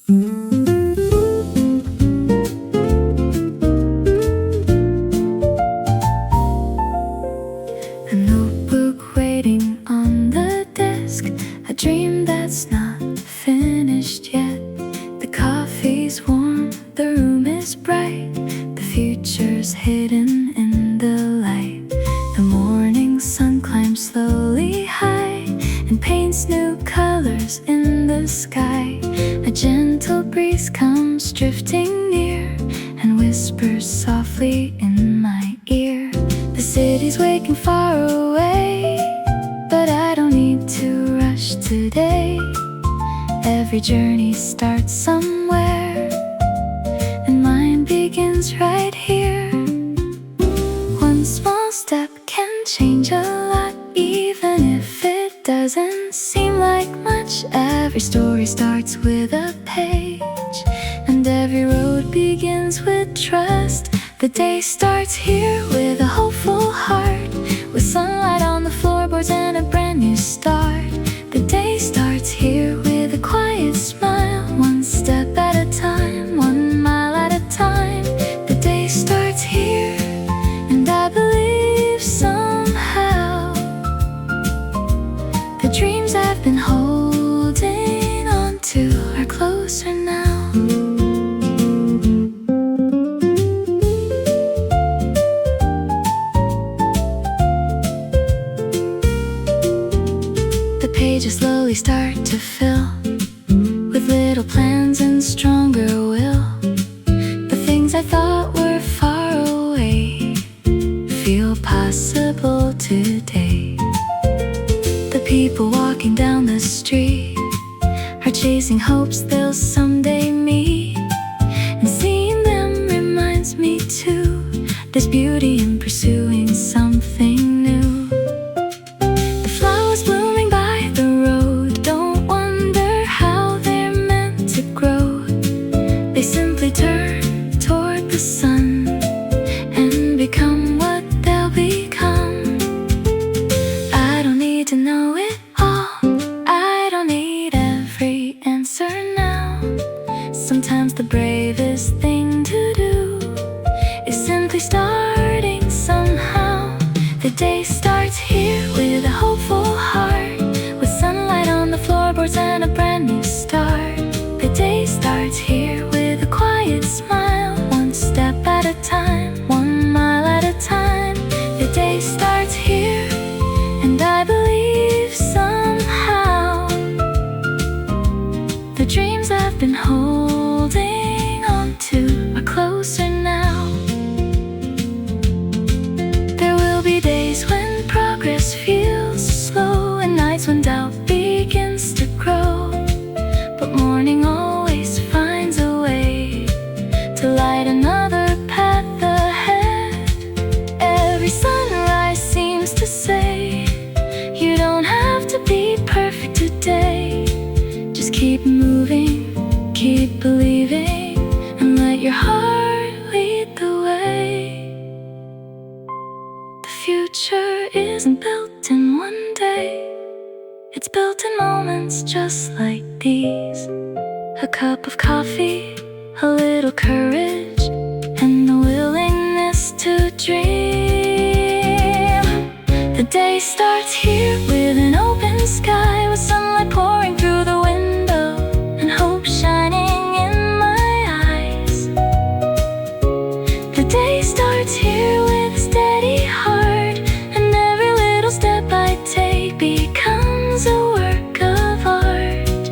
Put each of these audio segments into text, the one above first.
A notebook waiting on the desk, a dream that's not finished yet. The coffee's warm, the room is bright, the future's hidden in the light. The morning sun climbs slowly high and paints new colors in the sky. A gentle breeze comes drifting near and whispers softly in my ear. The city's waking far away, but I don't need to rush today. Every journey starts somewhere, and mine begins right here. One small step can change a lot, even if it doesn't seem like much. Every story starts with a page, and every road begins with trust. The day starts here with a hopeful heart, with sunlight on the floorboards and a brand new start. The day starts here with a quiet smile, one step at a time, 1 mile at a time. The day starts here, and I believe somehow the dreams I've been holding on to are closer now. The pages slowly start to fill with little plans and stronger will. The things I thought were far away feel possible today. The people walking down the street are chasing hopes they'll someday meet, and seeing them reminds me too, there's beauty in pursuing something new. The flowers blooming by the road don't wonder how they're meant to grow. They simply turn toward the sun and become what they'll become. I don't need to know it all, I don't need every answer now. Sometimes the bravest thing to do is simply starting somehow. The day starts here with a hopeful heart, with sunlight on the floorboards and a brand new start. The day starts here with a quiet smile, one step at a time, 1 mile at a time. The day starts here, and I believe somehow the dreams I've been holding on to are closer now. There will be days when progress feels slow, and nights when doubt begins to grow, but morning always finds a way to light another path ahead. Every sunrise seems to say, you don't have to be perfect today. Just keep moving, keep believing, and let your heart lead the way. The future isn't built in one day, it's built in moments just like these. A cup of coffee, a little courage, and the willingness to dream. The day starts here with an open sky, with sunlight pouring through the window and hope shining in my eyes. The day starts here with a steady heart, and every little step I take becomes a work of art.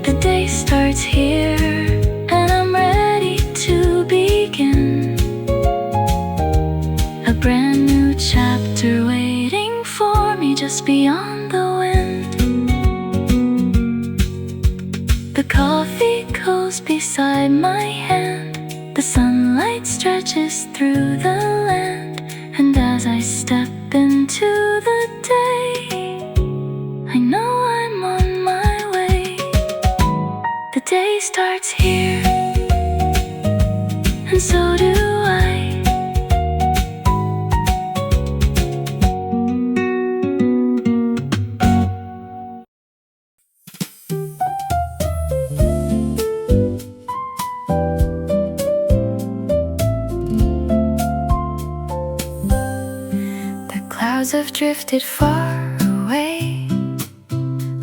The day starts here, and I'm ready to begin a brand new chapter waiting for me just beyond the wind. The coffee goes beside my hand, the sunlight stretches through the land, and as I step into the day, I know I'm on my way. The day starts here, and so do I. clouds have drifted far away,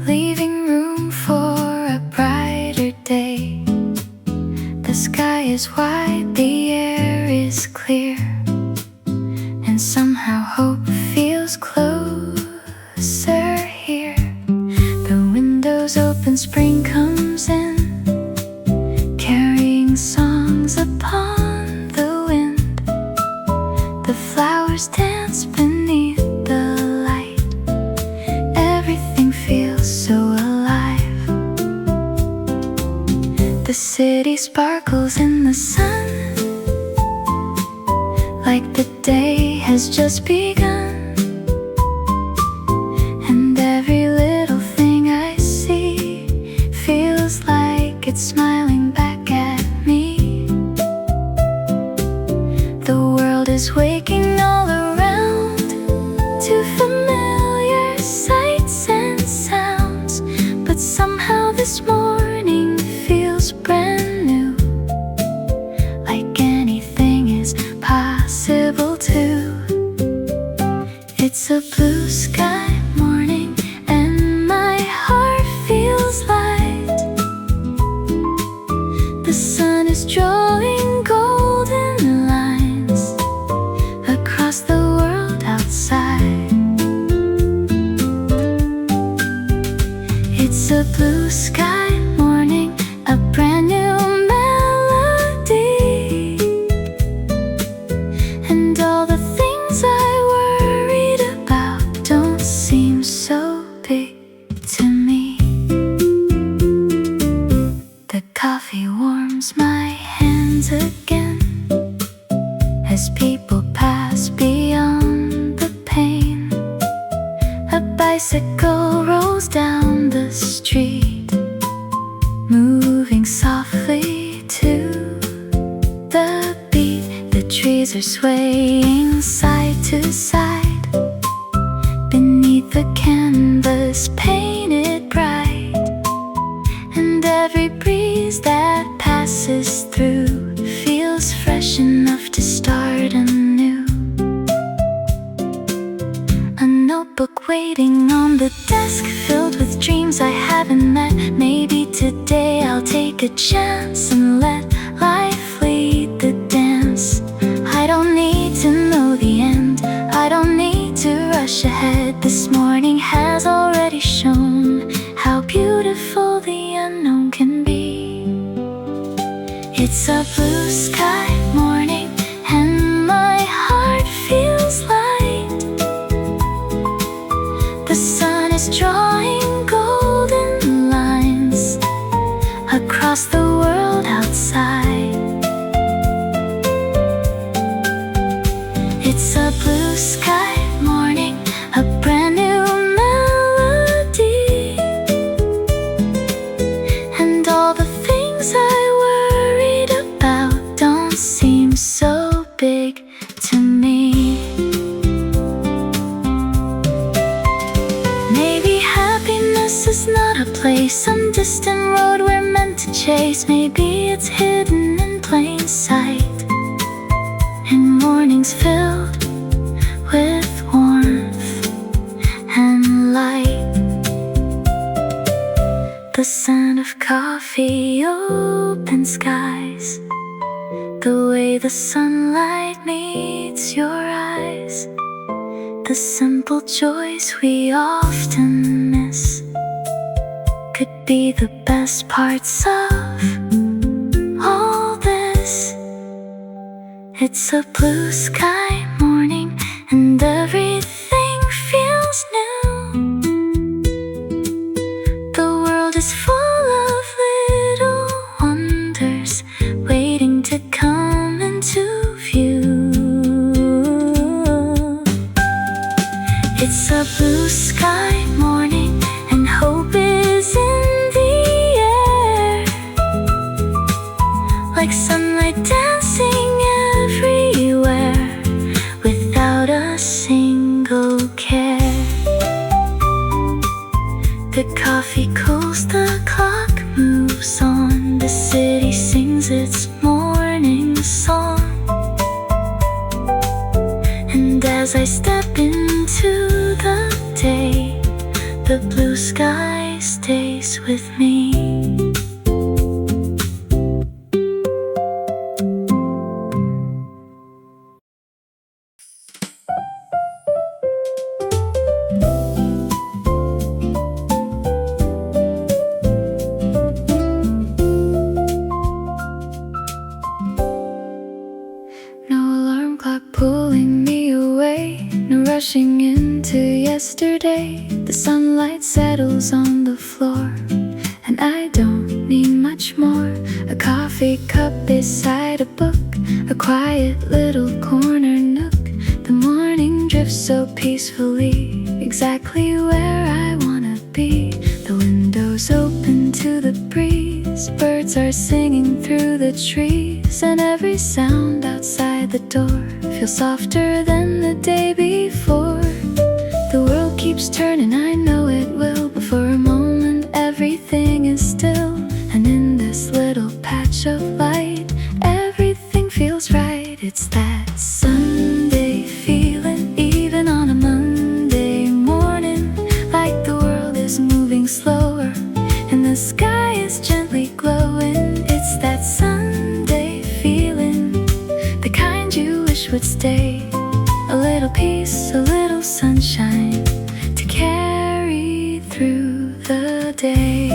leaving room for a brighter day. The sky is white, the air is clear, and somehow hope feels closer here. The windows open, spring comes in, carrying songs upon the wind. The flowers dance beneath the light, everything feels so alive. The city sparkles in the sun, like the day has just begun. And every little thing I see feels like it's smiling back at me. The world is waking all around to familiar sights and sounds, but somehow this morning feels brand new, like anything is possible too. It's a blue sky morning and my heart feels light. The sun is drawing golden lines across the world outside. It's a blue sky morning, a brand new melody, and all the things I worried about don't seem so big to me. The coffee warms my hands again as people pass beyond the pain. A bicycle rolls down the street, moving softly to the beat. The trees are swaying side to side beneath the canvas painted bright, and every breeze that passes through feels fresh enough to start anew. A notebook waiting on the desk, filled with dreams I haven't met. Maybe today I'll take a chance and let life lead the dance. I don't need to know the end, I don't need to rush ahead. This morning has already shown how beautiful the unknown can be. It's a blue sky morning and my heart feels light. The sun is drawing golden lines across the world outside. It's a blue sky morning, a brand new melody, and all the things I worried about don't seem so big to me. Maybe happiness is not a place, some distant road we're meant to chase. Maybe it's hidden in plain sight, in mornings filled with warmth and light. The scent of coffee, open skies, the way the sunlight meets your eyes. The simple joys we often miss could be the best parts of all this. It's a blue sky morning and everything feels new. The world is full of little wonders waiting to come into view. It's a blue sky morning and hope is in the air, like sunlight dancing everywhere without a single care. The coffee cools, the clock moves on, the city sings its morning song. And as I step into sky stays with me. Pulling me away, no rushing into yesterday. The sunlight settles on the floor, and I don't need much more. A coffee cup beside a book, a quiet little corner nook. The morning drifts so peacefully, exactly where I wanna be. The windows open to the breeze, birds are singing through the trees, and every sound outside the door feels softer than the day before. The world keeps turning, I know it will, but for a moment everything is still. And in this little patch of light, everything feels right. It's that Sunday feeling, even on a Monday morning, like the world is moving slower and the sky is gently glowing. It's that Sunday feeling, the kind you wish would stay. A little peace, a little sunshine to carry through the day.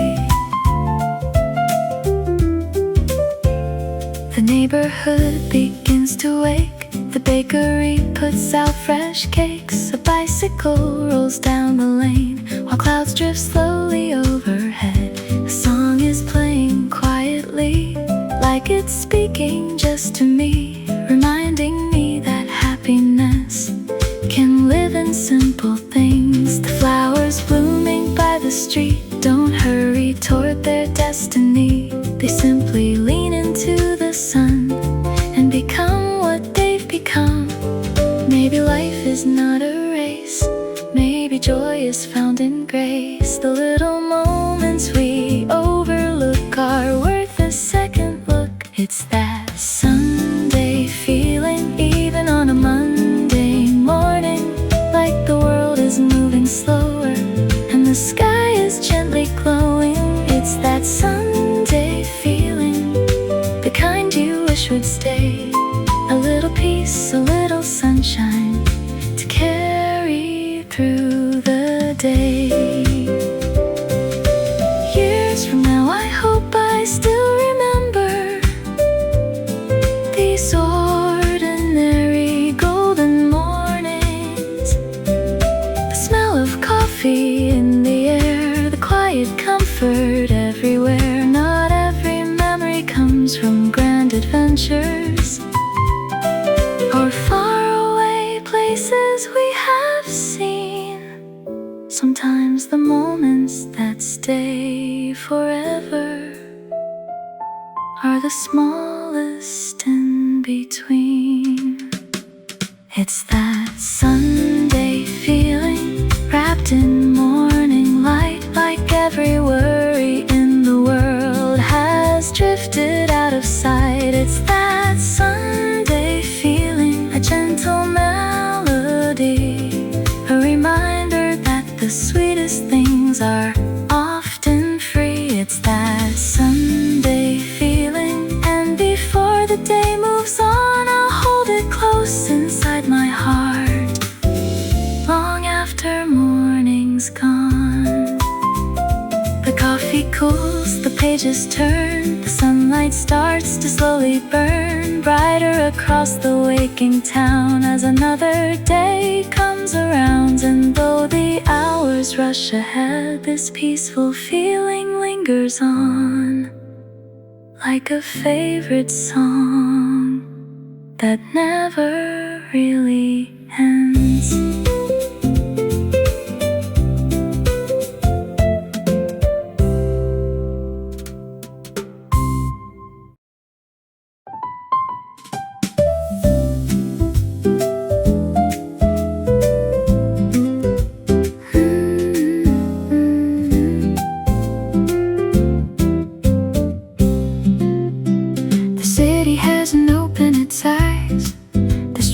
The neighborhood begins to wake, the bakery puts out fresh cakes. A bicycle rolls down the lane while clouds drift slowly overhead. A song is playing quietly, like it's speaking just to me, reminding me that happiness can live in simple things. The flowers blooming by the street don't hurry toward their destiny. They simply lean into the sun and become what they've become. Maybe life is not a race, maybe joy is found in grace. The little moments we overlook are worth a second look. It's that Sunday feeling, even on a Monday morning, like the world is moving slower and the sky is gently glowing. It's that Sunday feeling, the kind you wish would stay. A little peace, a little sunshine to carry through the day. Years from now I hope I still remember these ordinary golden mornings. The smell of coffee in the air, the quiet comfort everywhere. Not every memory comes from grand adventures or faraway places we have seen. Sometimes the moments that stay forever are the smallest in between. It's that Sunday feeling, wrapped in morning light, like every worry in the world has drifted out of sight. It's that Sunday feeling, a gentle melody, a reminder that the sweetest things are often free. It's that Sunday feeling, and before the day moves on, I'll hold it close inside my heart, long after morning's gone. The coffee cools, the pages turn, the sunlight starts to slowly burn brighter across the waking town as another day comes around. And though the hours rush ahead, this peaceful feeling lingers on, like a favorite song that never really ends.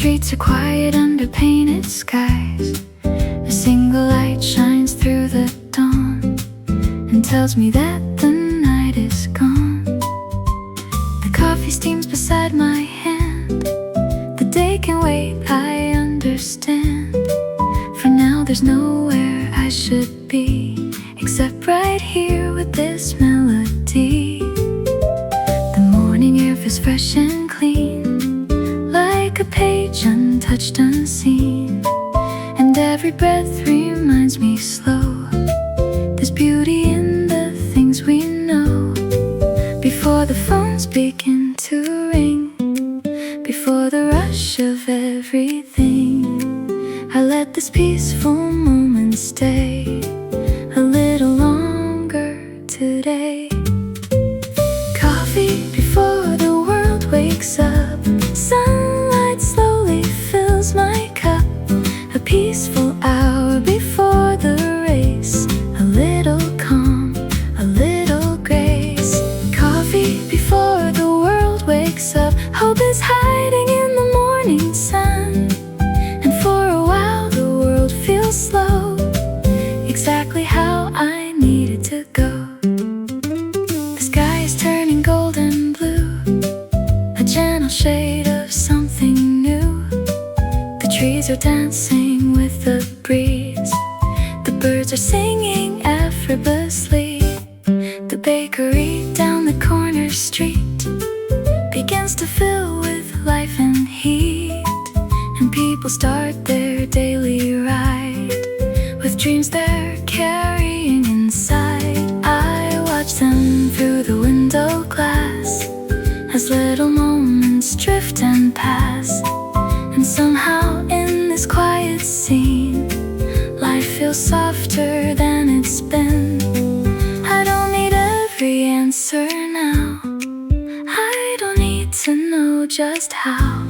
Streets are quiet under painted skies. steams beside my hand. The day can wait, I understand. For now there's nowhere I should be except right here with this melody. The morning air feels fresh and clean, like a page untouched, unseen. And every breath reminds me slow, there's beauty in the things we know. Before the phones begin to ring, before the rush of everything, I let this peaceful moment stay a little longer today. Coffee before the world wakes up, sunlight slowly fills my cup. A peaceful hour before the race, a little calm, a little grace. Coffee before the world wakes up, hope is hiding in the morning sun. And for a while the world feels slow, exactly how I need it to go. The sky is turning golden blue, a gentle shade of something new. The trees are dancing with the breeze, the birds are singing effortlessly. The bakery down the corner street begins to fill with life and heat, and people start their daily ride with dreams they're carrying inside. I watch them through the window glass as little moments drift and pass. And somehow in this quiet scene, life feels softer than it's been. I don't need every answer now, I don't need to know just how.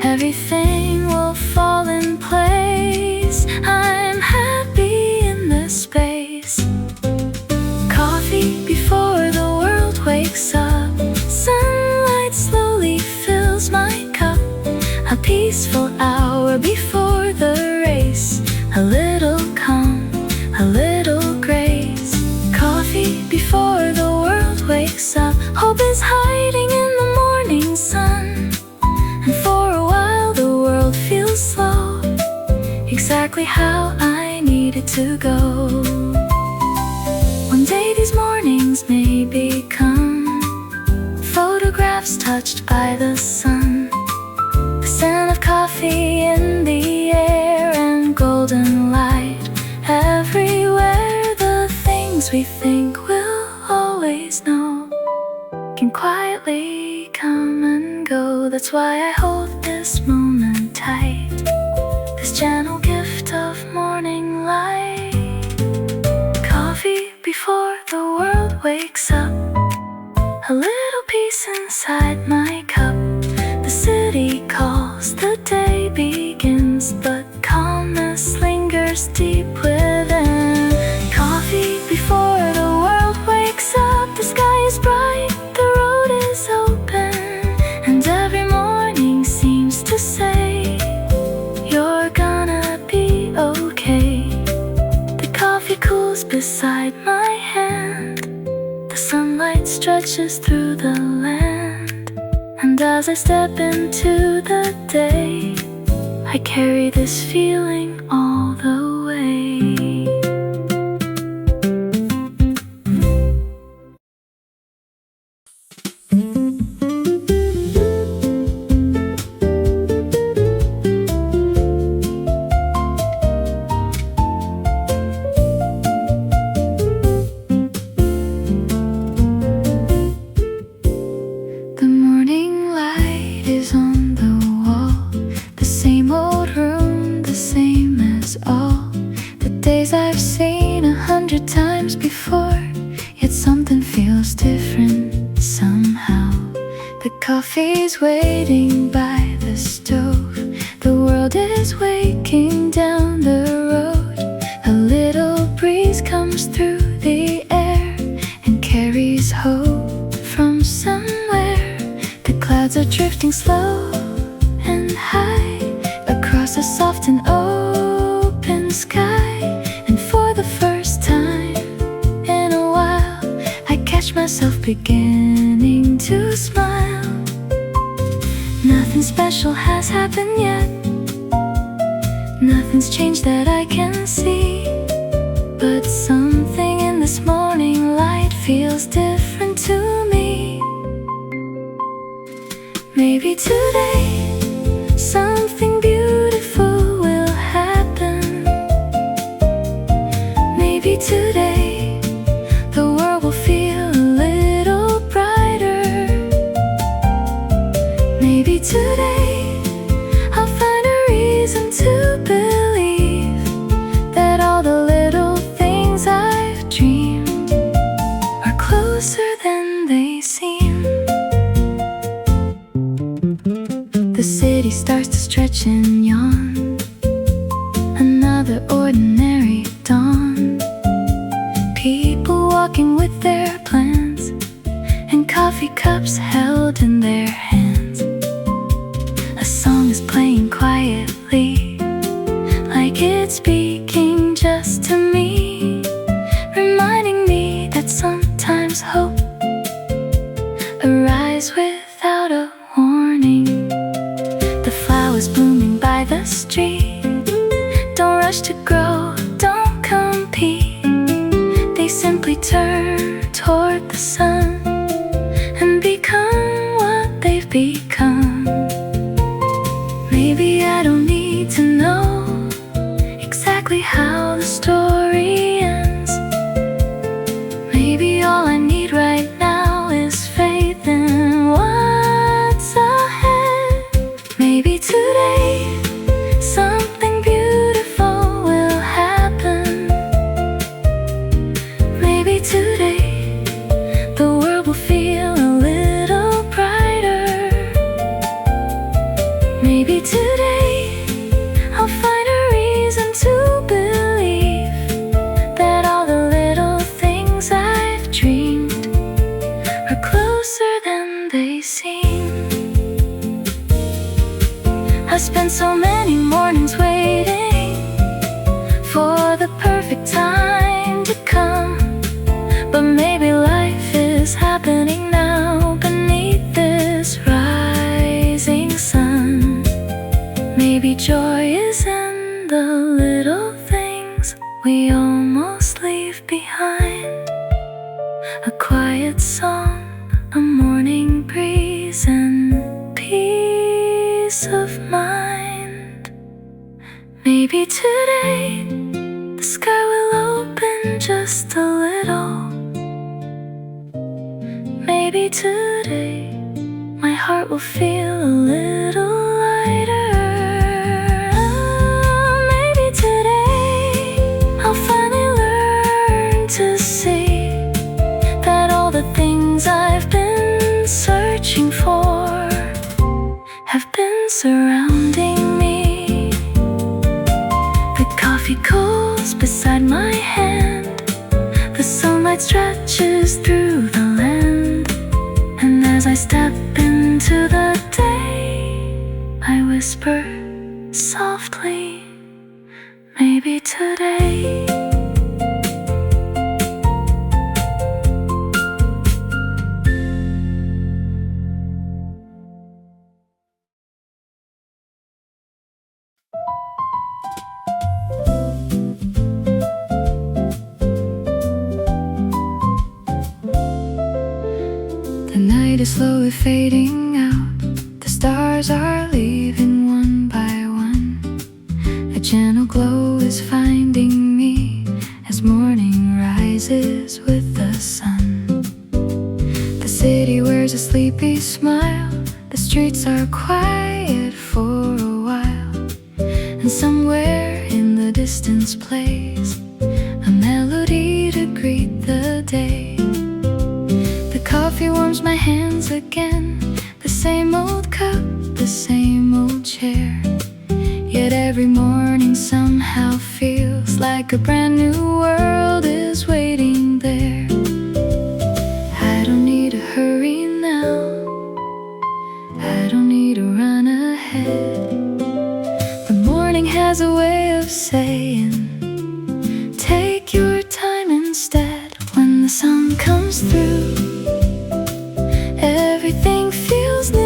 Everything will fall in place, I'm happy in this space. Coffee before the world wakes up, sunlight slowly fills my cup. A peaceful hour before the race, a little calm, a little grace. Coffee before the world wakes up, hope is hiding in the morning sun. And for a while the world feels slow, exactly how I need it to go. One day these mornings may become photographs touched by the sun. The scent of coffee in the air and golden light everywhere. The things we think we'll always know can quietly come and go. That's why I hold this moment tight, this gentle gift of morning light. Coffee before the world wakes up, a little peace inside my cup. The city calls, the day begins, but calmness lingers deep within. Coffee before the world wakes up, the sky is bright, the road is open, and every morning seems to say, you're gonna be okay. The coffee cools beside my hand, the sunlight stretches through the land, and as I step into the day, I carry this feeling all the way. The morning light is on the wall, the same old room, the same as all the days I've seen 100 times before. Yet something feels different somehow. The coffee's waiting by the stove, the world is waking down the road. A little breeze comes through the air and carries hope from somewhere. The clouds are drifting slow and high across a soft and open sky. And for the first time in a while, I catch myself beginning to smile. nothing special has happened yet. Nothing's changed that I can see, but something in this morning light feels different to me. Maybe today something beautiful will happen. Maybe today the world will feel a little brighter. Maybe today I'll find a reason to believe that all the little things I've dreamed are closer than they seem. The city starts to stretch and yawn. Another ordinary dawn. People walking with their plans and coffee cups held in their hands. A song is playing quietly, like it's speaking just to me, reminding me that sometimes hope arrives without a warning. The flowers blooming by the street don't rush to grow, don't compete. They simply turn toward the sun and become what they've become. Maybe I don't need to know exactly how the story ends. Maybe all I need right now is faith in what's ahead. Maybe today something beautiful will happen. Maybe today the world will feel a little brighter. Maybe today I'll find a reason to believe that all the little things I've dreamed are closer than they seem. I've spent so many mornings waiting for the perfect time to come, but maybe life is happening now beneath this rising sun. Maybe joy is in the little things we almost leave behind. A quiet song, a morning breeze, and peace of mind. Maybe today the sky will open just a little. Maybe today my heart will feel a little lighter. Maybe today I'll finally learn to see that all the things I've been searching for have been surrounding me. The coffee cools beside my hand. The sunlight stretches through the land. And as I step into the day, I whisper softly, maybe today. The night is slowly fading out. The stars are leaving one by one. A gentle glow is finding me as morning rises with the sun. The city wears a sleepy smile. The streets are quiet for a while. And somewhere in the distance plays a melody to greet the day. The coffee warms my hands again. The same old cup, the same old chair. Yet every morning somehow feels like a brand new world is waiting there. I don't need to hurry now. I don't need to run ahead. The morning has a way of saying, take your time instead. When the sun comes through, everything feels new.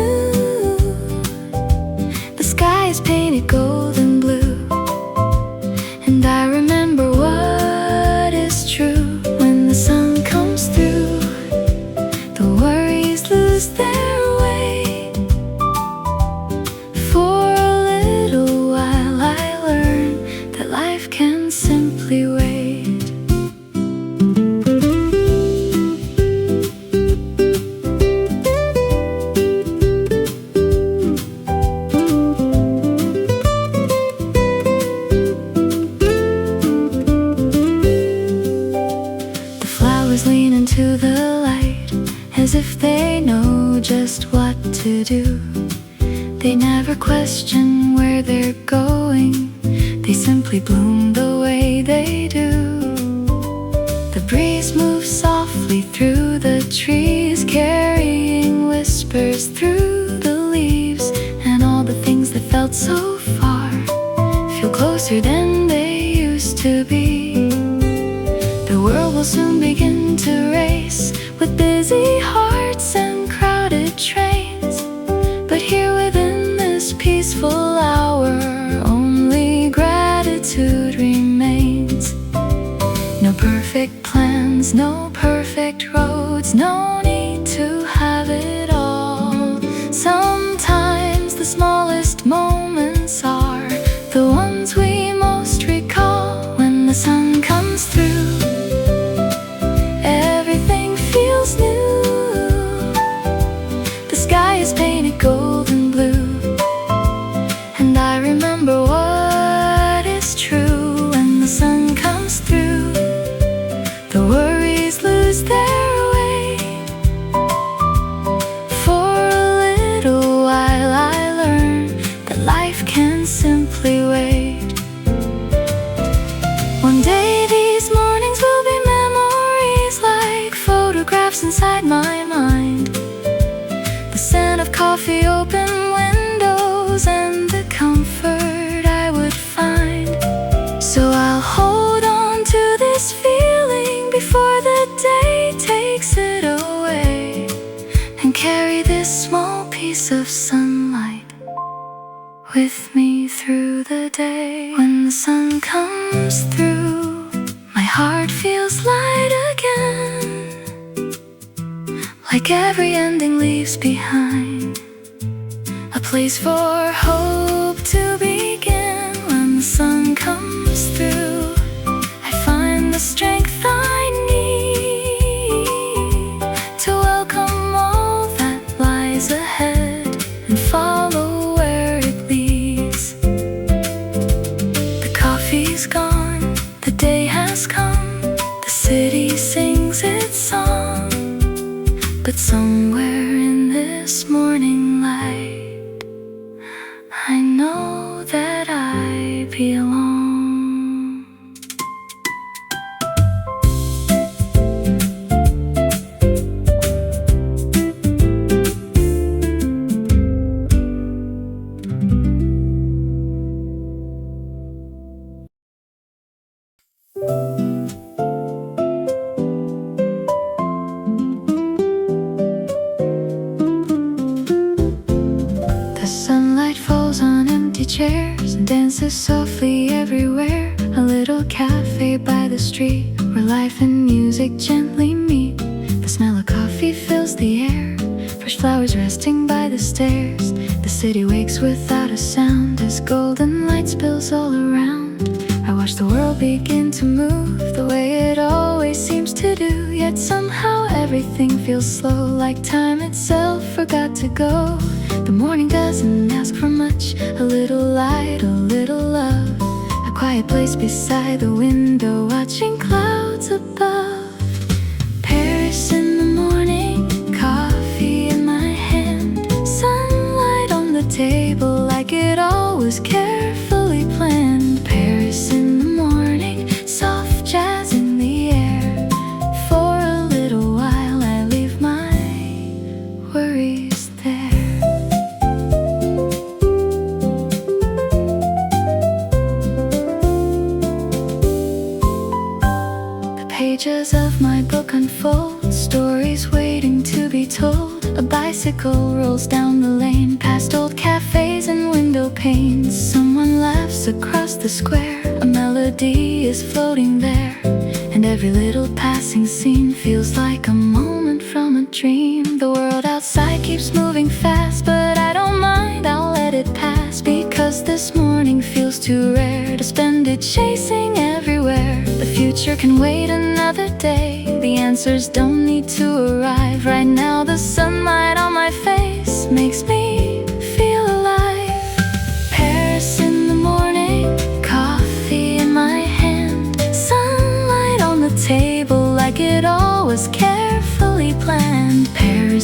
if they know just what to do. They never question where they're going, they simply bloom the way they do. The breeze moves softly through the trees, carrying whispers through the leaves. And all the things that felt so far feel closer than they used to be. The world will soon begin to race with busy hearts and crowded trains. But here within this peaceful hour, only gratitude remains. No perfect plans, no perfect roads, no need to have it all. Sometimes the smallest moments are the ones we most recall. When the sun comes through, everything feels new. The sky is painted gold and blue, and I remember what is true. When the sun comes through, the worries lose their way. For a little while I learned that life can simply wait. One day these mornings will be memories, like photographs inside my mind. The scent of coffee, open windows, and the comfort I would find. So I'll hold on to this feeling before the day takes it away, and carry this small piece of sunlight with me through the day. When the sun comes through, my heart feels light again, like every ending leaves behind a place for hope to begin. When the sun comes through, I find the strength I need to welcome all that lies ahead and follow where it leads. The coffee's gone, the day has come, the city sings its song. But somewhere in this morning light, I know that I belong. The sunlight falls on empty chairs and dances softly everywhere. A little cafe by the street where life and music gently meet. The smell of coffee fills the air, fresh flowers resting by the stairs. The city wakes without a sound as golden light spills all around. I watch the world begin to move the way it always seems to do. Yet somehow everything feels slow, like time itself forgot to go. The morning doesn't ask for much, a little light, a little love. A quiet place beside the window, watching clouds above. Paris in the morning, coffee in my hand, sunlight on the table like it all was carefully planned. Paris in the morning, soft jazz in the air. For a little while I leave my worries there. Pages of my book unfold, stories waiting to be told. A bicycle rolls down the lane, past old cafes and window panes. Someone laughs across the square, a melody is floating there. And every little passing scene feels like a moment from a dream. The world outside keeps moving fast, but I don't mind, I'll let it pass. Because this morning feels too rare to spend it chasing everywhere. The future can wait another day, the answers don't need to arrive. Right now the sunlight on my face makes me feel alive. Paris in the morning, coffee in my hand, sunlight on the table like it all was carefully planned. Paris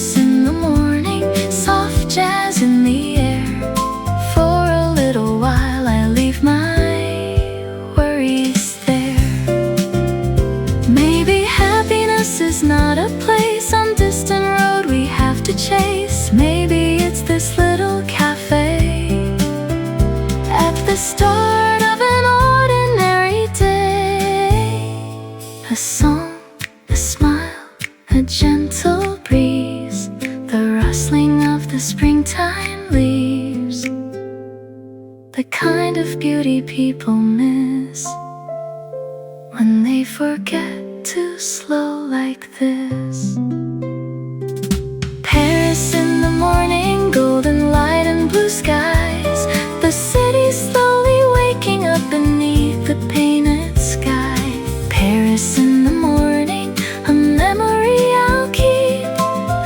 the kind of beauty people miss when they forget to slow like this. Paris in the morning, golden light and blue skies. The city slowly waking up beneath the painted sky. Paris in the morning, a memory I'll keep,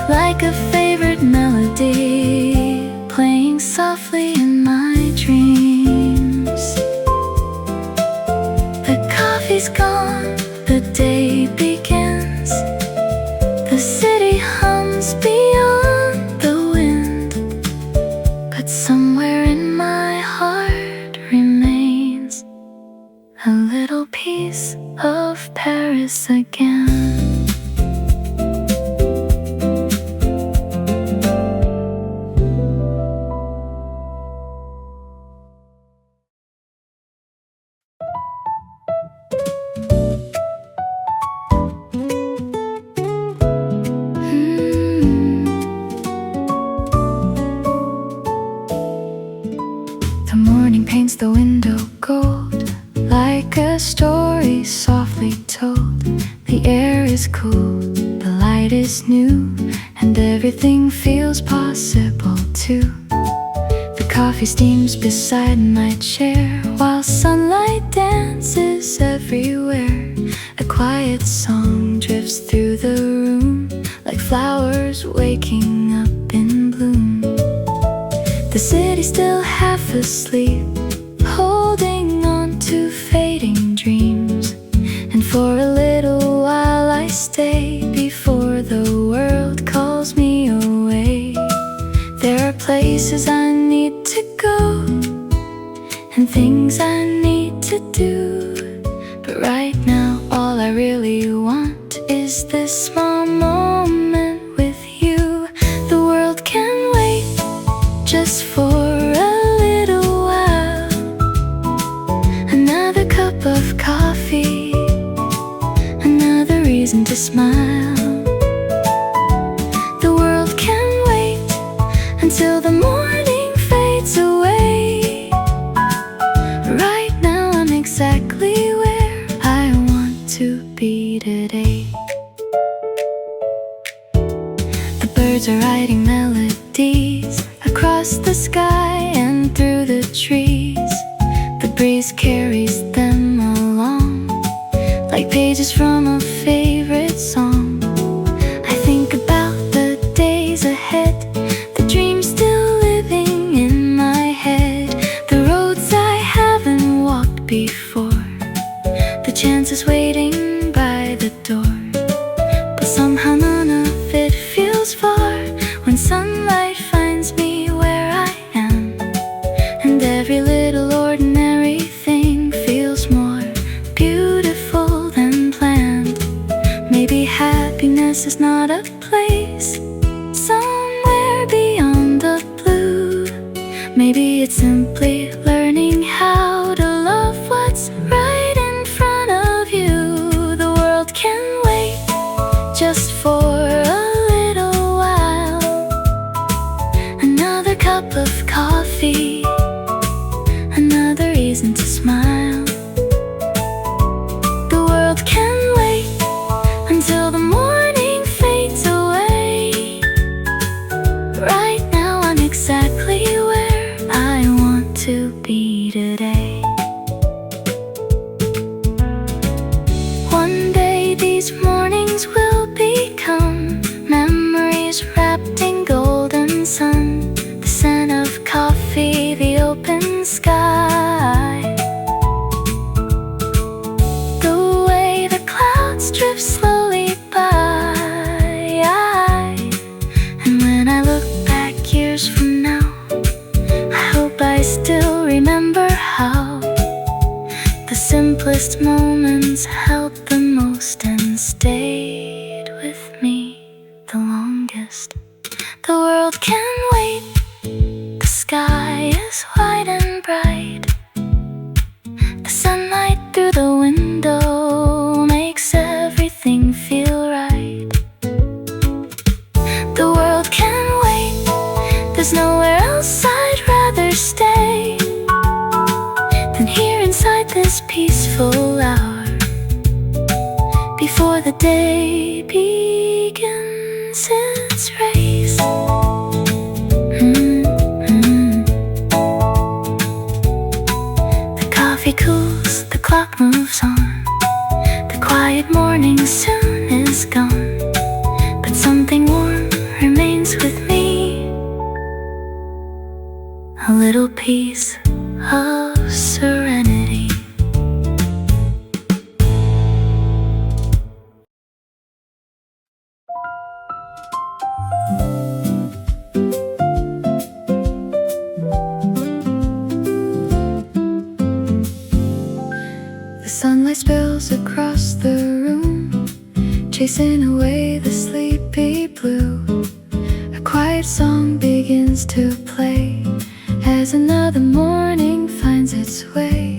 like a favorite melody playing softly in my dreams. The coffee's gone, the day begins. The city hums beyond the wind, but somewhere in my heart remains a little piece of Paris again. The morning paints the window gold, like a story softly told. The air is cool, the light is new, and everything feels possible too. The coffee steams beside my chair, while sunlight dances everywhere. A quiet song drifts through the room, like flowers waking up in bloom. The city's still half asleep, holding on to fading dreams. And for a little while I stay before the world calls me away. There are places I need to go and things I need to do, but right now all I really want is this small moment with you. The world can wait just for a little while. Another cup of coffee, another reason to smile. The world can wait until the morning fades away. Right now I'm exactly where I want to be today. The birds are writing melodies across the sky and through the trees. The breeze carries them along, like pages from a favorite song. I think about the days ahead, the dreams still living in my head, the roads I haven't walked before, the chances waiting by the door. But somehow none of it feels far when sunlight finds me where I am, and every little ordinary thing feels more beautiful than planned. Maybe happiness is not a place somewhere beyond the blue. Maybe it's simply learning how to love what's right in front of you. The world can wait just for a little while. Another cup of coffee, another reason to smile. The world can wait until the morning fades away. Right now I'm exactly where I want to be today. One day these mornings will become memories wrapped in golden sun, the scent of coffee, the open sky, the way the clouds drift slowly by. And when I look back years from now, I hope I still remember how the simplest moments helped the most and stayed with me the longest. The world can wait, the sky is wide and bright, the sunlight through the window makes everything feel right. The world can wait, there's nowhere else I'd rather stay. day begins its race. The coffee cools, the clock moves on. The quiet morning soon is gone, but something warm remains with me. A little piece of serenity. The sunlight spills across the room, chasing away the sleepy blue. A quiet song begins to play as another morning finds its way.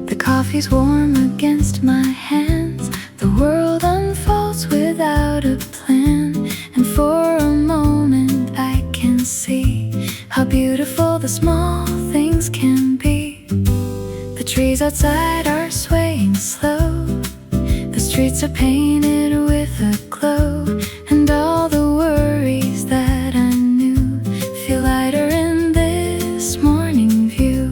The coffee's warm against my hands. The world unfolds without a plan, and for a moment I can see how beautiful the small things can be. The trees outside are swaying slow. The streets are painted with a glow, and all the worries that I knew feel lighter in this morning view.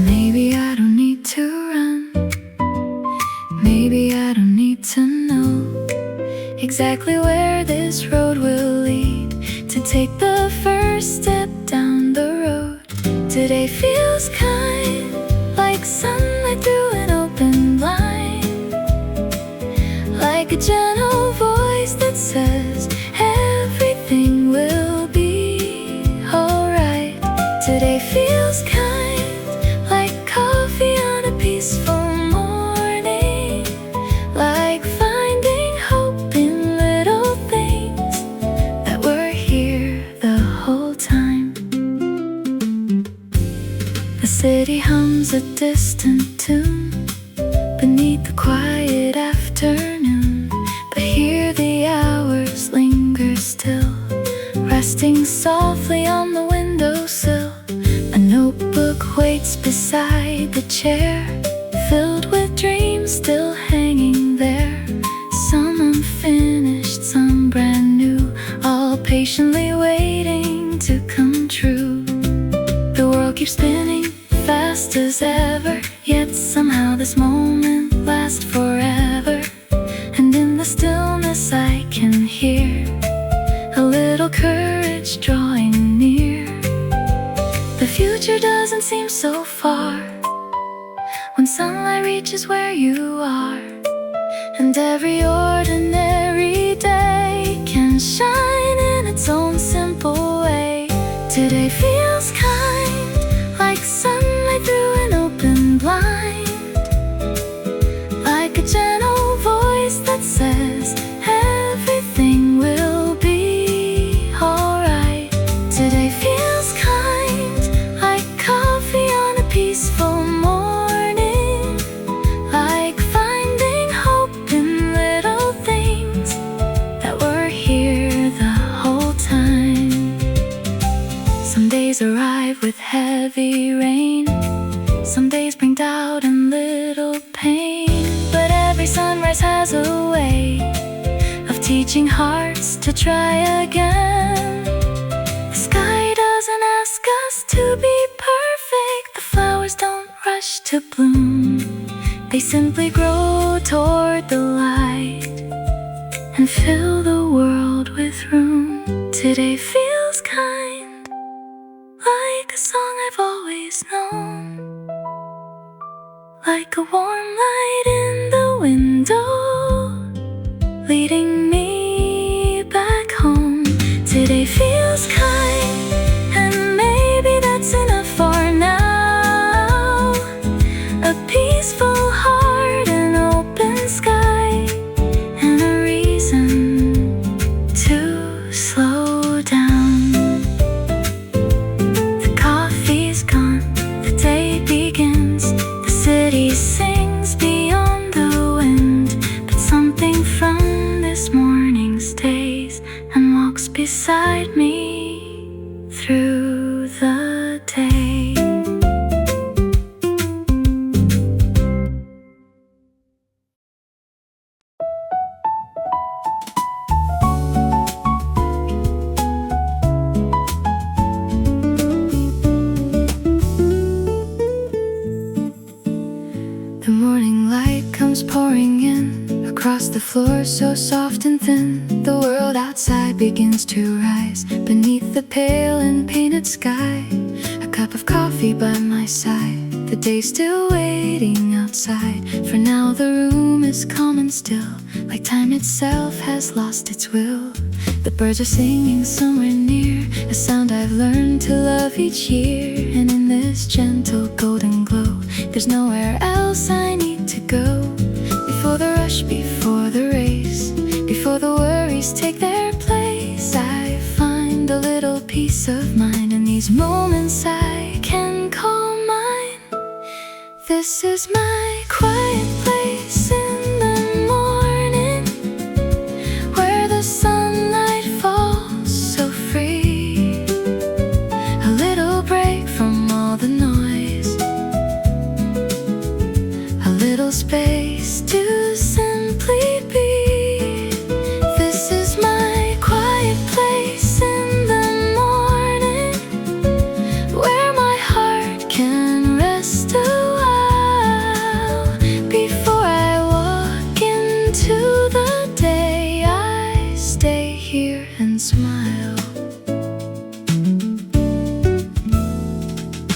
Maybe I don't need to run. Maybe I don't need to know exactly where this road will lead to take the first step down the road. Today feels kind, like sunlight through an open blind, like a gentle voice that says everything will be alright. Today feels kind, like coffee on a peaceful morning, like finding hope in little things that were here the whole time. The city hums a distant tune beneath the quiet afternoon, but here the hours linger still, resting softly on the windowsill. A notebook waits beside the chair, filled with dreams still hanging there. Some unfinished, some brand new, all patiently waiting to come true. The world keeps spinning fast as ever, yet somehow this moment lasts forever. And in the stillness I can hear a little courage drawing near. The future doesn't seem so far when sunlight reaches where you are, and every ordinary day can shine in its own simple way. Today feels kind, like sunlight through an open blind, like a gentle voice that says everything will be alright. Today feels kind, like coffee on a peaceful morning, like finding hope in little things that were here the whole time. Some days arrive with heavy rain, some days bring doubt and little pain, but every sunrise has a way of teaching hearts to try again. The sky doesn't ask us to be perfect, the flowers don't rush to bloom, they simply grow toward the light and fill the world with room. Today feels kind, like a song I've always known, like a warm light in the window, leading me back home. Today feels kind, and maybe that's enough for now. A peaceful heart, an open sky, and a reason to slow down. The coffee's gone, the day begins, the city sings beyond the wind, but something from this morning stays and walks beside me through the day. floor so soft and thin. The world outside begins to rise beneath the pale and painted sky. A cup of coffee by my side, the day's still waiting outside. For now the room is calm and still, like time itself has lost its will. The birds are singing somewhere near, a sound I've learned to love each year. And in this gentle golden glow, there's nowhere else I need to go. Before the rush, before the race, before the worries take their place, I find a little peace of mind in these moments I can call mine. This is my quiet place in the morning, where the sunlight falls so free. A little break from all the noise, a little space to simply be. This is my quiet place in the morning, where my heart can rest a while. Before I walk into the day, I stay here and smile.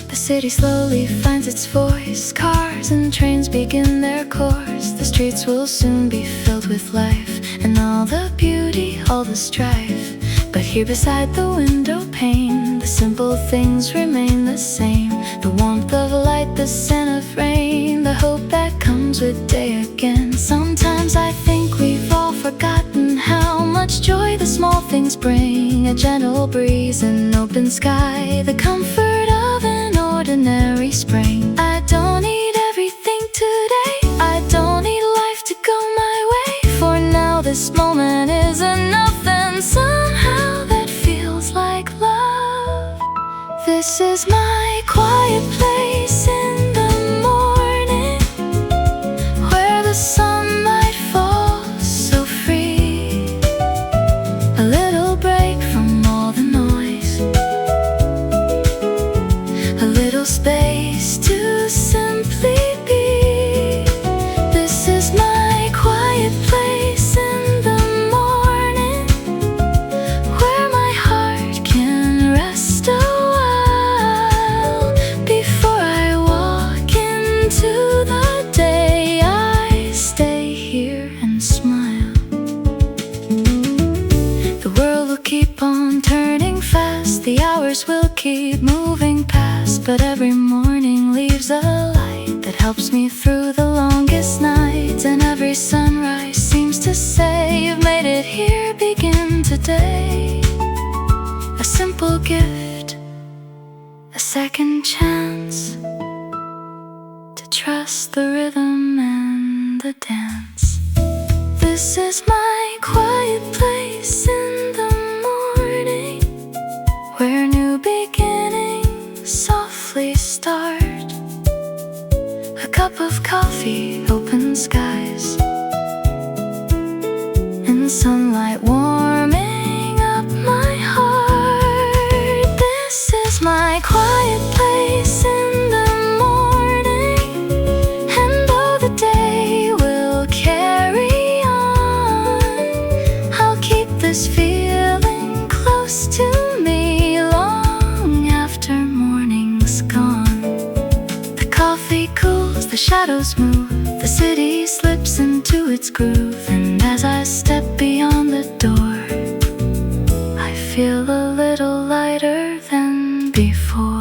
The city slowly finds its voice. Cars and trains begin their course. The streets will soon be filled with life, and all the beauty, all the strife. But here beside the window pane, the simple things remain the same. The warmth of light, the scent of rain, the hope that comes with day again. Sometimes I think we've all forgotten how much joy the small things bring. A gentle breeze, an open sky, the comfort of an ordinary spring. I don't need everything today, I don't need life to go my way. For now this moment is enough, and somehow that feels like love. This is my quiet place in the morning, where the sunlight falls so free. A little break from all the noise, a little space to simply be. This is my quiet place in the morning, where my heart can rest a while. Before I walk into the day, I stay here and smile. The world will keep on turning fast, the hours will keep moving past, but every morning leaves a light that helps me through the longest nights. And every sunrise seems to say, you've made it here, begin today. A simple gift, a second chance to trust the rhythm and the dance. This is my quiet place in the morning, where new beginnings softly start. A cup of coffee, open skies, and sunlight warming up my heart. This is my quiet place in the morning, and though the day will carry on, I'll keep this feeling close to me long after morning's gone. The coffee cools, the shadows move, the city slips into its groove. And as I step beyond the door, I feel a little lighter than before.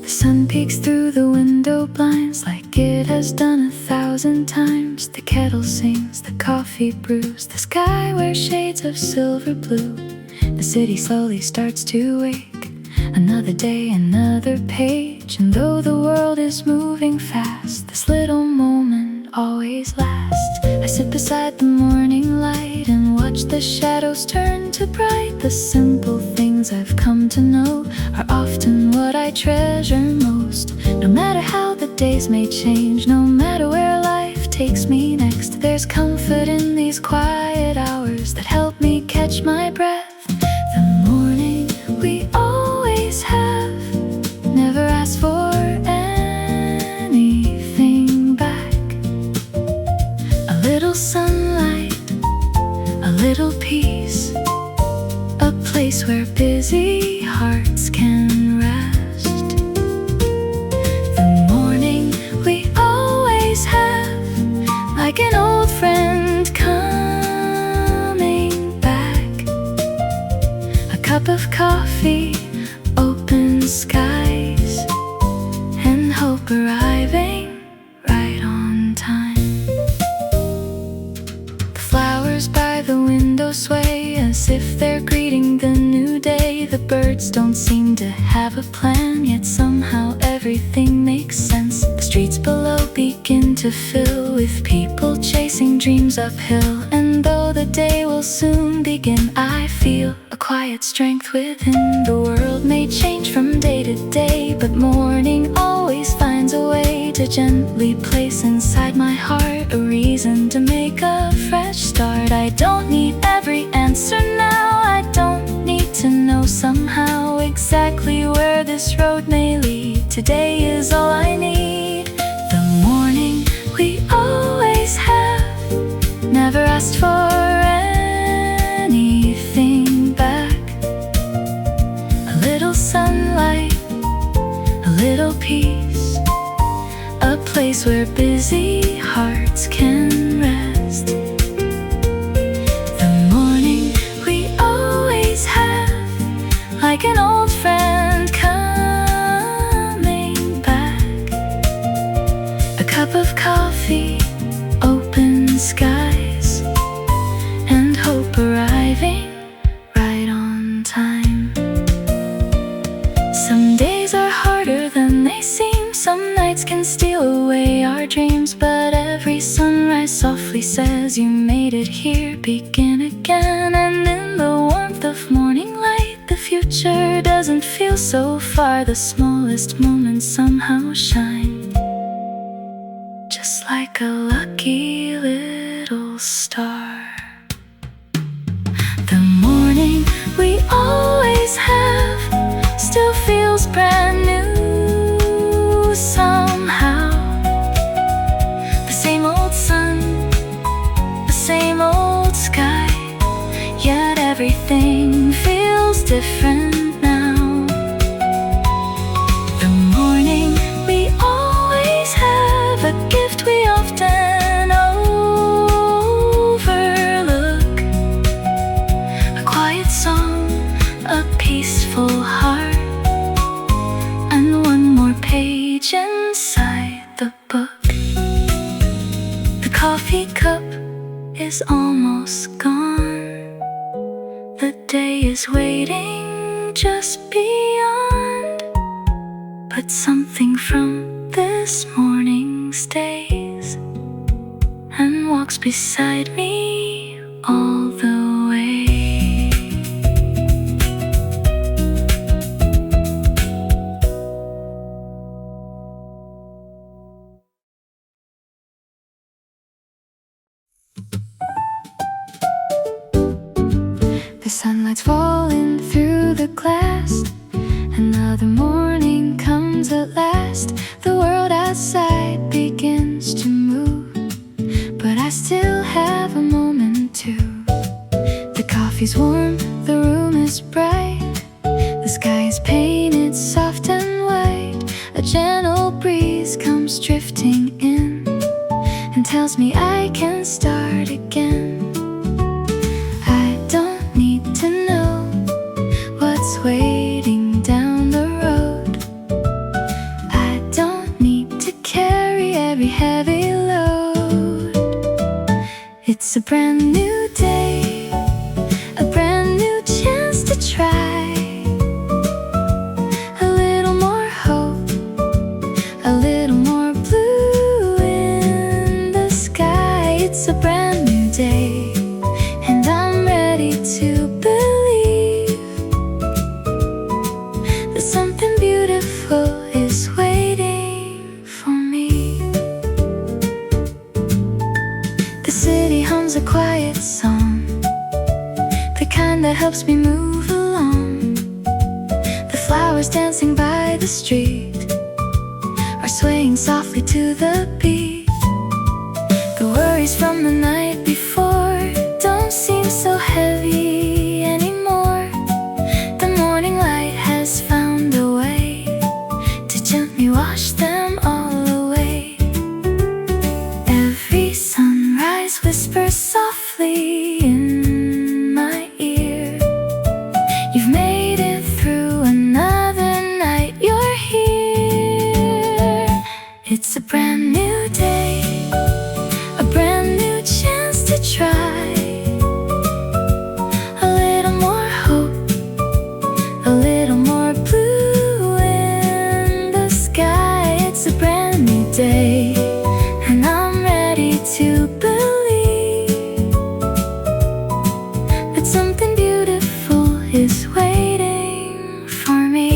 The sun peeks through the window blinds like it has done 1,000 times. The kettle sings, the coffee brews, the sky wears shades of silver blue. The city slowly starts to wake, another day, another page. And though the world is moving fast, this little moment always lasts. I sit beside the morning light and watch the shadows turn to bright. The simple things I've come to know are often what I treasure most. No matter how the days may change, no matter where life takes me next, there's comfort in these quiet hours that help me catch my breath. The morning we always have, never ask for anything back. A little sunlight, a little peace, a place where busy hearts can rest. The morning we always have, like an old friend coming back. A cup of coffee, open skies, and hope arriving right on time. The flowers by the window sway as if they're greeting the new day. The birds don't seem to have a plan, yet somehow everything makes sense. The streets below begin to fill with people chasing dreams uphill. And though the day will soon begin, I feel a quiet strength within. The world may change from day to day, but morning always finds a way to gently place inside my heart a reason to make a fresh start. I don't need every answer now, I don't need to know somehow exactly where this road may lead. Today is all I need. The morning we always have, never asked for anything back. A little sunlight, a little peace, a place where busy hearts can rest. The morning we always have, like an old friend coming back. A cup of coffee, open skies, and hope arriving right on time. Some days are harder than they seem, some nights can steal away our dreams, but every sunrise softly says you made it here, begin again. And in the warmth of morning light, the future doesn't feel so far. The smallest moments somehow shine, just like a lucky little star. The morning we always have still feels brand new somehow. The same old sun, the same old sky, yet everything feels different now. The morning we always have, a gift we often overlook. A quiet song, a peaceful heart, and one more page inside the book. The coffee cup is almost gone, the day is waiting just beyond, but something from this morning stays and walks beside me all the way. The sunlight's falling through the glass, another morning comes at last. The world outside begins to move, but I still have a moment to. The coffee's warm, the room is bright, the sky is painted soft and white. A gentle breeze comes drifting in and tells me I can start again. I don't need to know what's waiting down the road. I don't need to carry every heavy load. It's a brand new day, a brand new chance to try. A little more hope, a little more blue in the sky. It's a quiet song, the kind that helps me move along. The flowers dancing by the street are swaying softly to the beat. The worries from the night before don't seem so heavy anymore. The morning light has found a way to gently wash them all away. Every sunrise whispers softly in my ear, you've made it through another night, you're here. It's a brand new day, a brand new chance to try a little more hope, a little more blue in the sky. It's a brand new day, and I'm ready to believe that something beautiful is waiting for me.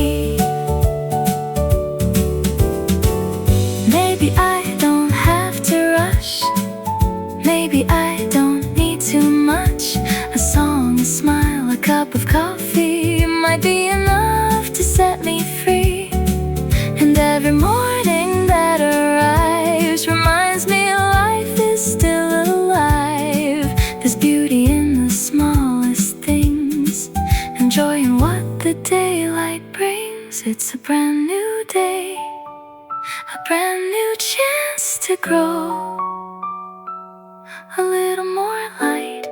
Maybe I don't have to rush, maybe I don't need too much. A song, a smile, a cup of coffee might be enough to set me free. And every morning that arrives reminds me life is still alive. There's beauty in the smallest things, and joy in what the daylight brings. It's a brand new day, a brand new chance to grow a little more light,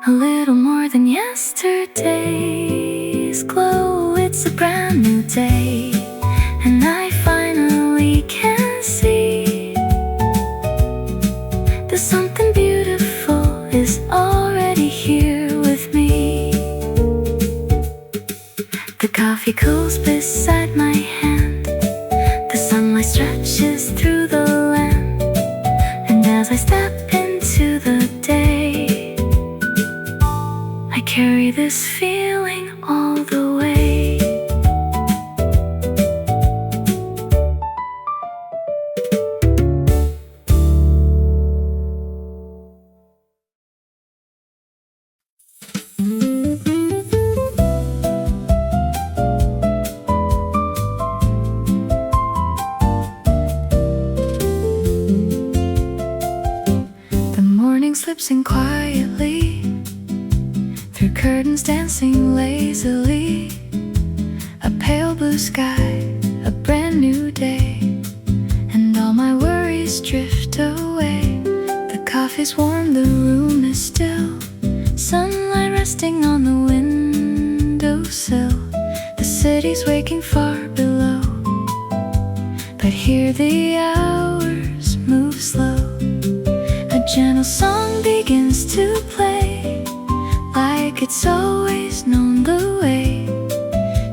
a little more than yesterday's glow. It's a brand new day, and I finally can see that something beautiful is already here with me. The coffee cools beside my hand, the sunlight stretches through the land, and as I step into the day, I carry this feeling all the way. The morning slips in quietly through curtains dancing lazily. A pale blue sky, a brand new day, and all my worries drift away. The coffee's warm, the room is still, sunlight resting on the windowsill. The city's waking far below, but here the hours move slow. A gentle song begins to play, like it's always known the way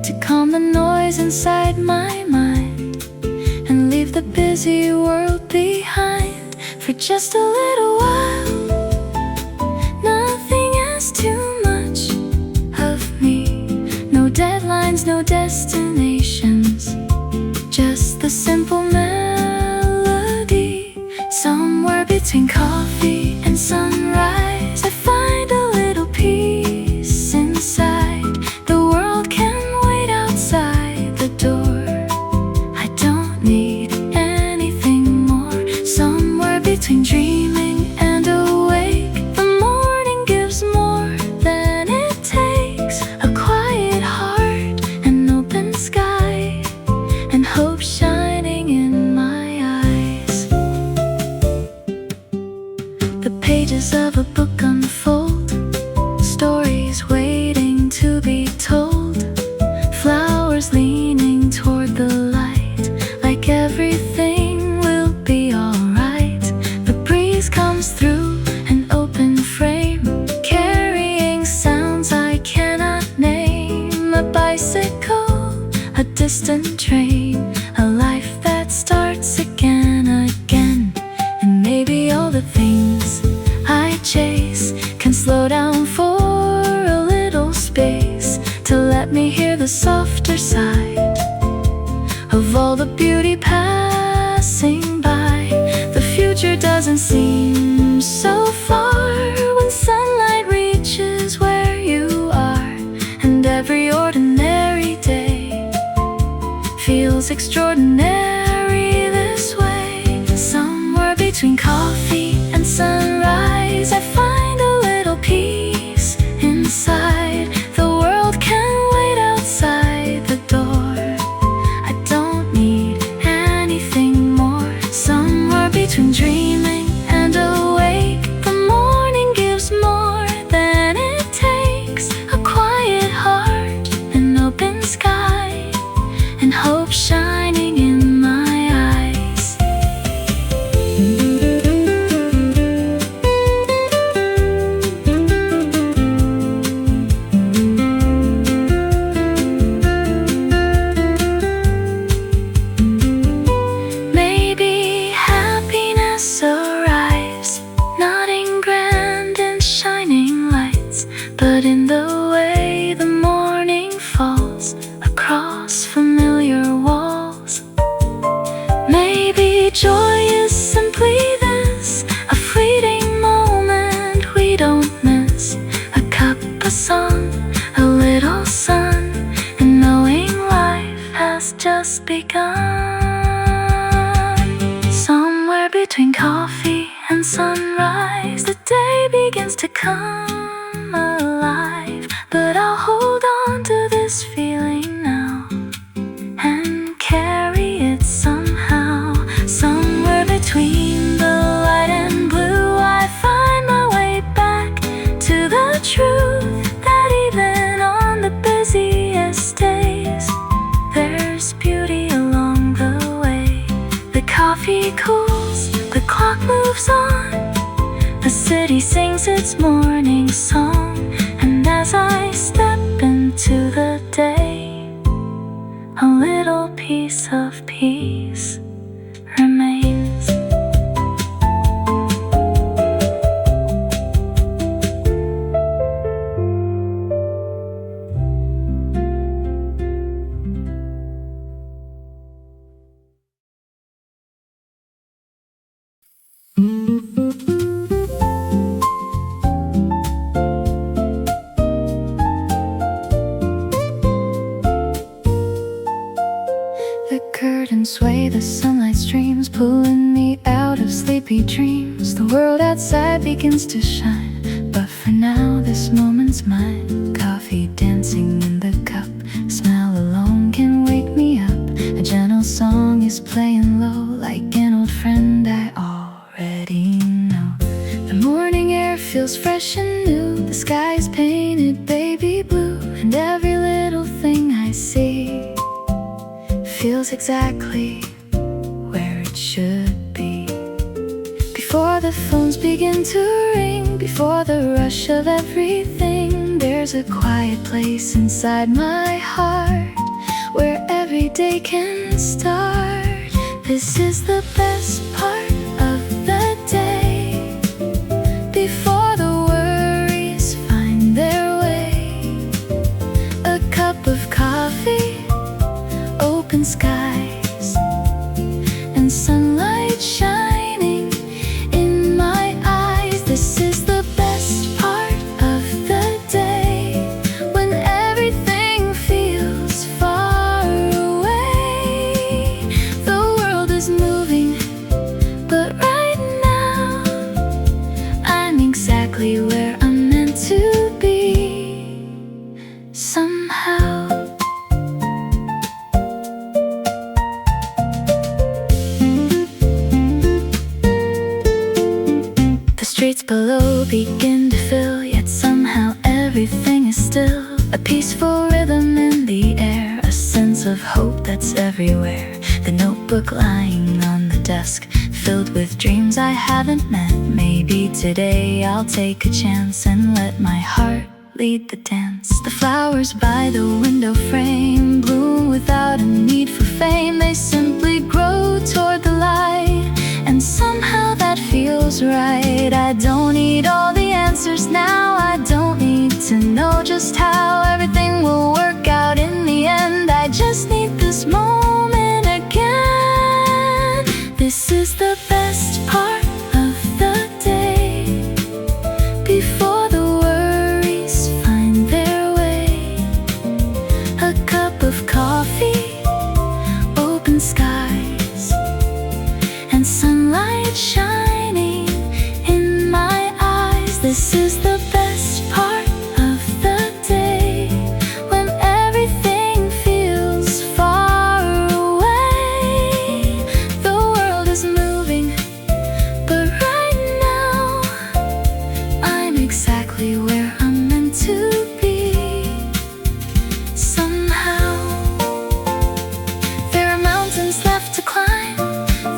to calm the noise inside my mind and leave the busy world behind for just a little while. Nothing asks too much of me, no deadlines, no destinations, just the simple melody. Somewhere between coffee and sunrise, I find a little peace inside. The world can wait outside the door, I don't need anything more. Somewhere between dreaming and awake, the morning gives more than it takes. A quiet heart, an open sky, and hope shining in my eyes. The pages of a book unfold, stories waiting to be told, flowers leaning toward the light, like everything will be alright. The breeze comes through an open frame, carrying sounds I cannot name. A bicycle, a distant train, a life that starts again. And maybe all the things I chase can slow down for a little space, to let me hear the softer side of all the beauty passing by. The future doesn't seem so so far when sunlight reaches where you are, and every ordinary day feels extraordinary this way. Somewhere between coffee and sunrise, I find a little peace inside. The world can wait outside the door. I don't need anything more. Somewhere between dreaming and awake, the morning gives more than it takes. A quiet heart, an open sky, and hope shining in my eyes. Maybe happiness arrives, not in grand and shining lights, but in the way the morning falls across familiar walls. Maybe joy is simply this, a fleeting moment we don't miss. A cup of sun, a little sun, and knowing life has just begun. Somewhere between coffee and sunrise, the day begins to come alive. But I'll hold on to this feeling now and carry it somehow. Somewhere between the light and blue, I find my way back to the truth that even on the busiest days, there's beauty along the way. The coffee cools, the clock moves on, the city sings its morning song, and as I step into the day, a little piece of peace remains. The curtains sway, the sunlight streams, pulling me out of sleepy dreams. The world outside begins to shine, but for now this moment's mine. Coffee dancing in the cup, smell alone can wake me up. A gentle song is playing low, like an old friend I already know. The morning air feels fresh and new, the sky is painted baby blue, and every little thing I see feels exactly where it should be. Before the phones begin to ring, before the rush of everything, there's a quiet place inside my heart where every day can start. This is the best part of the day, before the worries find their way. A cup of coffee, open skies, and sunlight shining in my eyes. This is the best part of the day, when everything feels far away. The world is moving, but right now I'm exactly where I'm meant to be, somehow. The streets below begin to fill, yet somehow everything is still. A peaceful rhythm in the air, a sense of hope that's everywhere. The notebook lying on the desk, filled with dreams I haven't met. Maybe today I'll take a chance and let my heart lead the dance. The flowers by the window frame bloom without a need for fame. They simply grow toward the light, and somehow that feels right. I don't need all the answers now, I don't need to know just how everything will work out in the end. I just need this moment again. This is the best part of the day, exactly where I'm meant to be. Somehow there are mountains left to climb,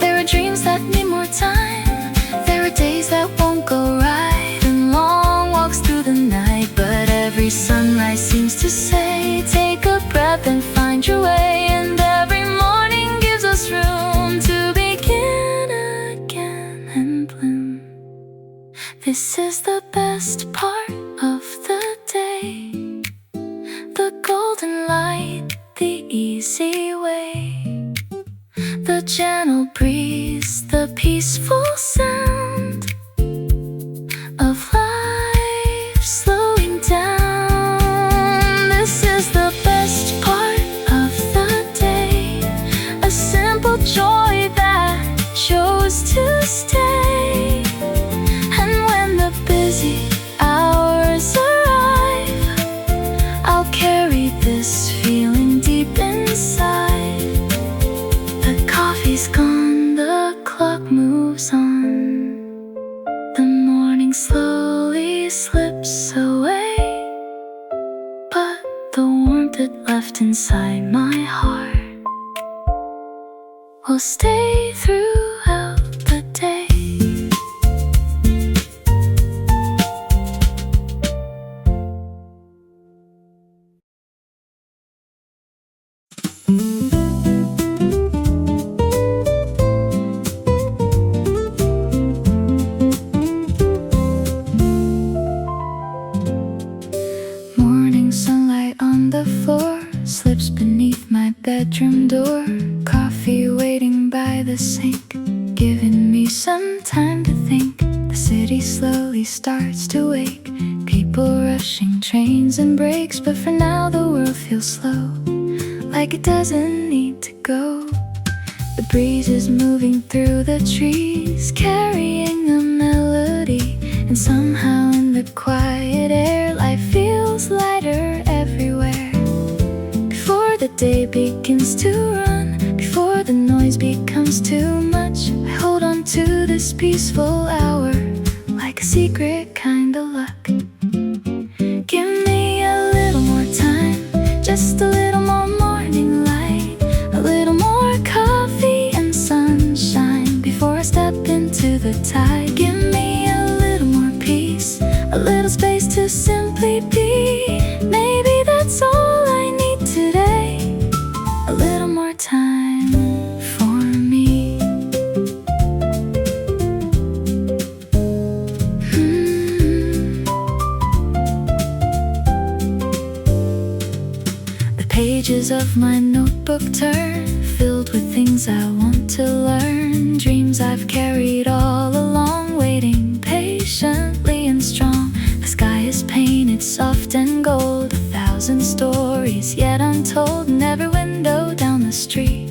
there are dreams that need more time, there are days that won't go right, and long walks through the night. But every sunrise seems to say, take a breath and find your way. And every morning gives us room to begin again and bloom. This is the best part of the day, the golden light, the easy way, the gentle breeze, the peaceful sound of life slowing down. This is the best part of the day, a simple joy that chose to stay. And when the busy hours arrive, I'll carry this feeling deep inside. The coffee's gone, the clock moves on, the morning slowly slips away, but the warmth it left inside my heart will stay throughout the day. Morning sunlight on the floor slips beneath my bedroom door. Coffee waiting by the sink, giving me some time to think. The city slowly starts to wake, people rushing, trains and brakes. But for now the world feels slow, like it doesn't need to go. The breeze is moving through the trees, carrying a melody. And somehow in the quiet air, life feels lighter everywhere. Before the day begins to run, before the noise becomes too much, I hold on to this peaceful hour like a secret kind of luck. Give me a little more time, just a little more morning light, a little more coffee and sunshine before I step into the tide. Give me a little more peace, a little space to simply be. Maybe that's all I need today, a little more time for me. The pages of my notebook turn, filled with things I want to learn. Dreams I've carried all along, waiting patiently and strong. The sky is painted soft and gold, 1,000 stories yet untold. And every window down the street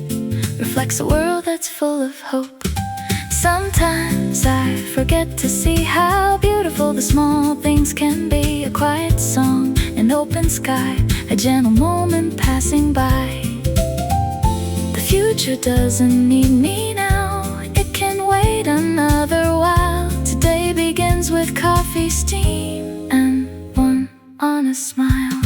reflects a world that's full of hope. Sometimes I forget to see how beautiful the small things can be. A quiet song, an open sky, a gentle moment passing by. The future doesn't need me now, it can wait another while. Today begins with coffee steam and one honest smile.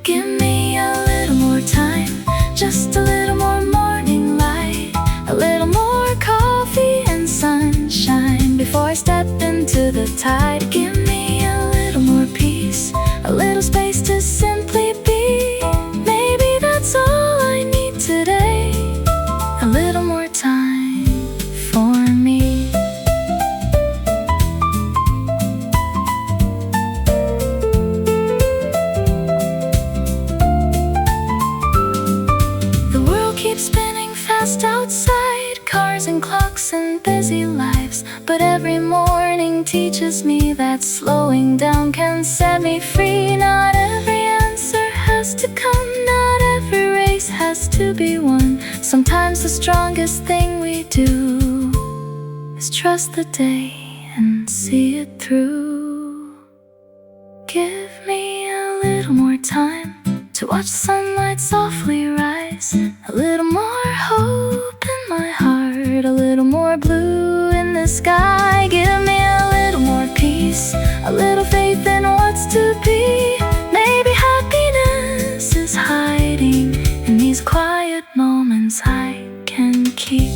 Give me a little more time, just a little more morning light, a little more coffee and sunshine before I step into the tide. Give me a little more peace, a little space to simply be. Maybe that's all I need today, a little more time for me. The world keeps spinning fast outside, cars and clocks and busy lives. But every morning teaches me that slowing down can set me free. Not every answer has to come, not every race has to be won. Sometimes the strongest thing we do is trust the day and see it through. Give me a little more time to watch the sunlight softly rise, a little more hope in my heart, a little more blue in the sky. Give me a little more peace, a to be. Maybe happiness is hiding in these quiet moments I can keep.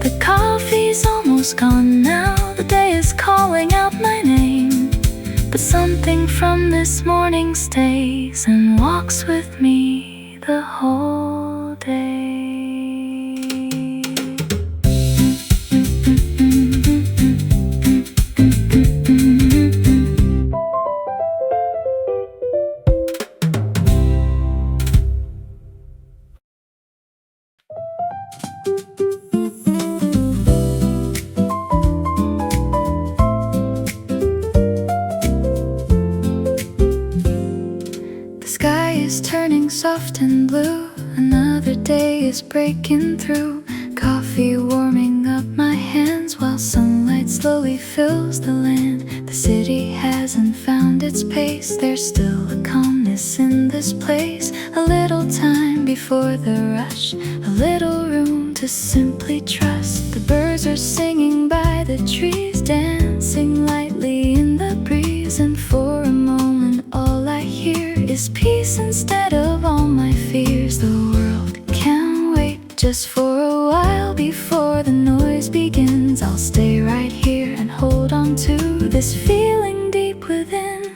The coffee's almost gone now. The day is calling out my name, but something from this morning stays and walks with me the whole day. The sky is turning soft and blue. Another day is breaking through. Coffee warming up my hands while sunlight slowly fills the land. The city hasn't found its pace. There's still a calmness in this place. A little time before the rush, a little room to simply trust. The birds are singing by the trees, dancing lightly in the breeze. And for a moment all I hear is peace instead of all my fears. The world can wait just for a while before the noise begins. I'll stay right here and hold on to this feeling deep within.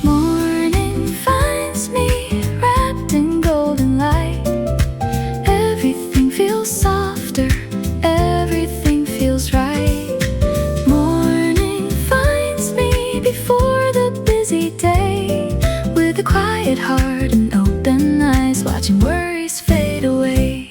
Morning finds me wrapped in golden light. Everything feels softer, everything feels right. Morning finds me before the busy day, with a quiet heart and open eyes, watching worries fade away.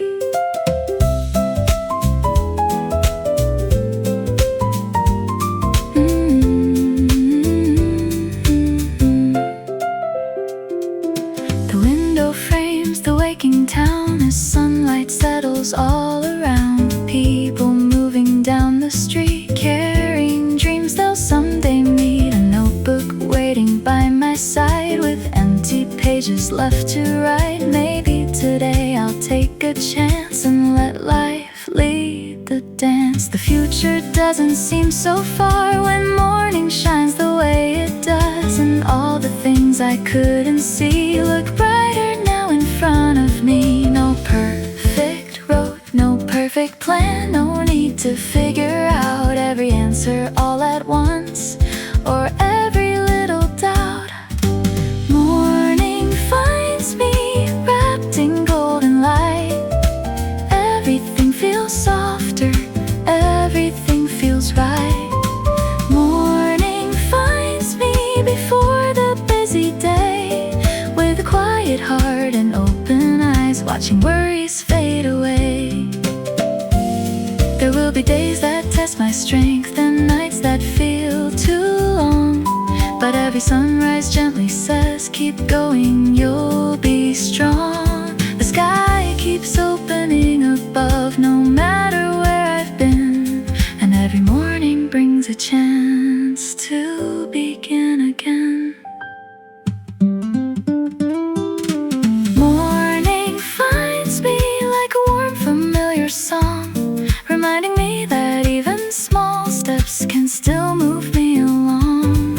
The window frames the waking town as sunlight settles all around. People moving down the street, carrying dreams they'll someday meet. A notebook waiting by my side with empty pages left to write. Maybe today I'll take a chance and let life lead the dance. The future doesn't seem so far when morning shines the way it does, and all the things I couldn't see look brighter now in front of me. No perfect road, no perfect plan, no need to figure out every answer all at once or every little doubt. Morning finds me wrapped in golden light. Everything feels softer, everything feels right. Morning finds me before the busy day, with a quiet heart and open eyes, watching worries fade away. There will be days that test my strength and nights that feel too long, but every sunrise gently says, keep going, you'll be strong. The sky keeps opening above, no matter where I've been, and every morning brings a chance to begin again. Morning finds me like a warm, familiar song, reminding me that even small steps can still move me along.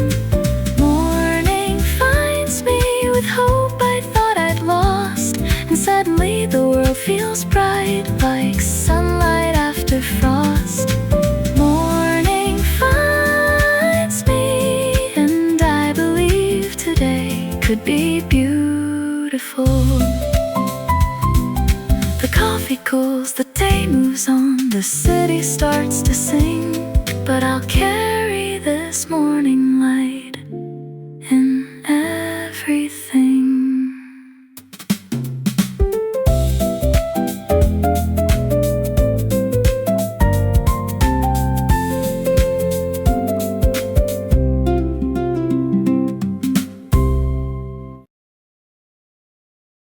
Morning finds me with hope I thought I'd lost, and suddenly the world feels bright like sunlight after frost. Morning finds me, and I believe today could be beautiful. The coffee cools, the day moves on, the city starts to sing, but I'll carry this morning light